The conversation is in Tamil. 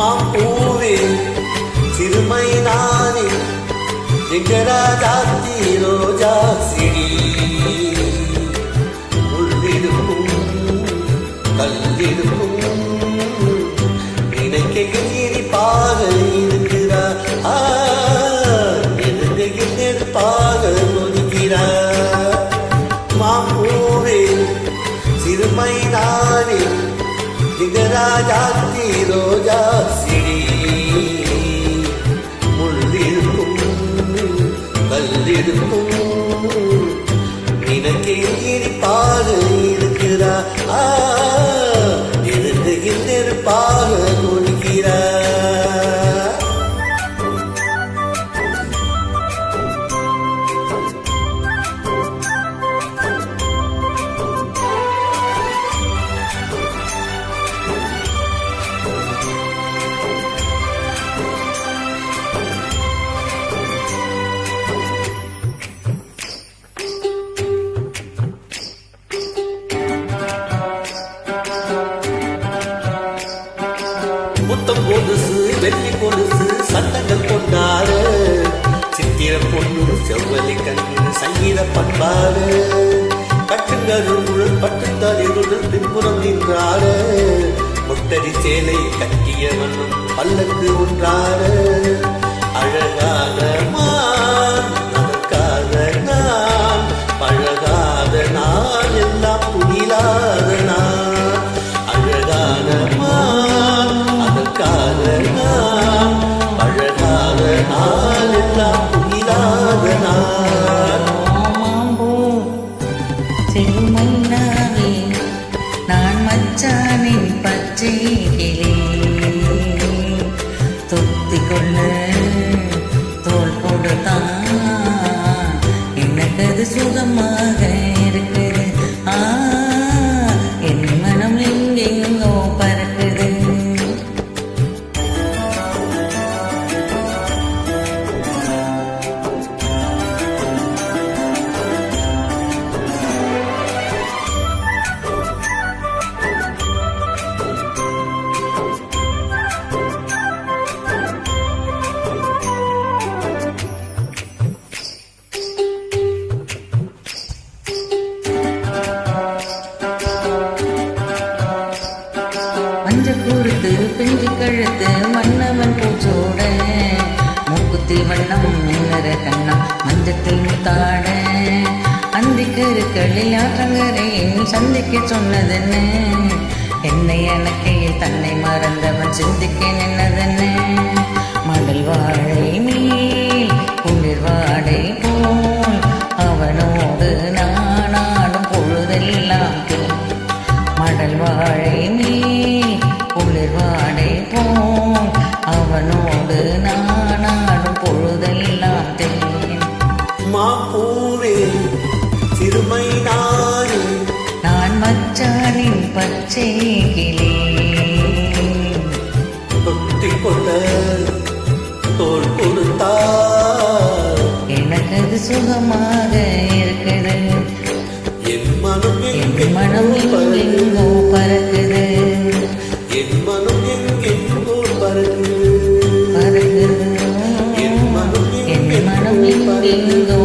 மாம்பூவே சிறுமை நானே எங்கராஜாத்தி ரோஜா செடி உள்ளிருக்கும் கல்லிருக்கும் நினைக்கையில் இனிப்பாக இருக்கிறார் எதுகையில் நெருப்பாக நொறுக்கிறார் மாம்பூவே சிறுமை நானே எங்கராஜாத்தி ரோஜா செடி முள்ளிருக்கும் கல்லிருக்கும் நினைக்கையில் இனிப்பாக இருக்கிறார் எதுகையில் நெருப்பாக நொறுக்கிறார் முத்தம் கொலுசு வெள்ளி கொலுசு சட்டங்கள் கொண்டாடு சித்திர பொண்ணு செவ்வலி கண்ணு சங்கீத பண்பாடு கட்டுங்களுள் பட்டு தலிருள் பின்புறம் நின்றாடு முட்டடி சேலை கட்டியவனும் பல்லக்கு ஒன்றாடு அழகான மான் அதற்காக நான் பழகாத நான் எல்லாம் புரியாத நான் அழகான மான் அதற்காக நான் பழகாத நான் எல்லாம் புரியாத நான் சிறுமைனாவே நான் மச்சானின் பச்சை கிளி தொத்திக் கொள்ள தோல் கொடுத்தான் எனக்கு அது சுகமாக இருக்குது என் மனம் எங்கெங்கோ பறக்குது மஞ்சள் கூறுத்து பிஞ்சு கழுத்து மன்னவன் பூச்சோட மூக்குத்தில் வண்ணம் நிற கண்ணம் மஞ்சத்தில் முத்தாட அந்திக்கருக்களில் ஆற்றங்கரையில் சந்திக்க சொன்னதென்ன என்னை அணக்கையில் தன்னை மறந்தவன் சிந்திக்க நின்னதென்ன மடல் வாழை மேல் குளிர் வாடை போல் அவனோடு நானாடும் பொழுதெல்லாம் மடல் வாழை மேல் குளிர் வாடை போல் அவனோடு நானாடும் பொழுதெல்லாம் தேன் மாம்பூவே சிறுமை நானே நான் மச்சானின் பச்சை கிளி தொத்திக் கொள்ள தோல் கொடுத்தார் எனக்கு அது சுகமாக இருக்குது என் மனம் எங்கெங்கோ பறக்குது என் மனம் எங்கெங்கோ பறக்குது பறக்குது என் மனம் என் மனம் எங்கெங்கோ